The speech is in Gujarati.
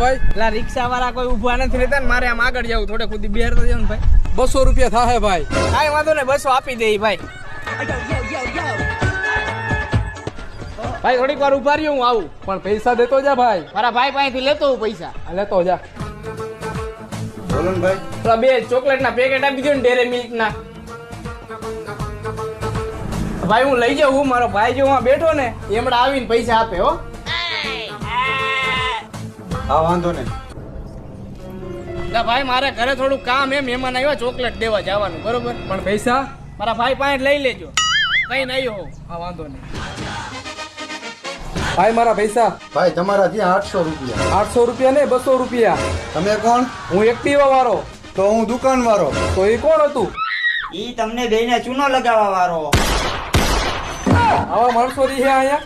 ભાઈ? એટલે રિક્ષા વાળા કોઈ ઊભા નથી રહેતા ને મારે આમ આગળ જવું થોડે ખુદી બેર તો જવું ભાઈ. 200 રૂપિયા થાહે ભાઈ. કાંઈ વાંધો નહીં 200 આપી દે ભાઈ. ભાઈ થોડીક વાર ઉભા રહ્યો હું આવું. પણ પૈસા દેતો જા ભાઈ. મારા ભાઈ પાસેથી લેતો હું પૈસા. આ લેતો જા. બોલો ને ભાઈ. પેલા 2 ચોકલેટના પેકેટ આપી દો ને ડેરી મિલ્કના. ભાઈ હું લઈ જાઉં. મારો ભાઈ જો હું બેઠો ને એમડા આવીને પૈસા આપે હો. હા વાંધો નહીં. એટલે ભાઈ મારે ઘરે થોડું કામ એમ મહેમાન આવ્યા ચોકલેટ દેવા જવાનું બરોબર. પણ પૈસા? મારા ભાઈ પાસે લઈ લેજો. કઈ નહીં હો. હા વાંધો નહીં. ભાઈ મારા પૈસા. ભાઈ તમારા ત્યાં 800 રૂપિયા. 800 રૂપિયા ને 200 રૂપિયા. તમે કોણ? હું એક્ટિવા વાળો. તો હું દુકાન વાળો. તો એ કોણ હતું? ઈ તમને બેને ચૂનો લગાવવા વાળો. આવા માણસો રહી અહીંયા.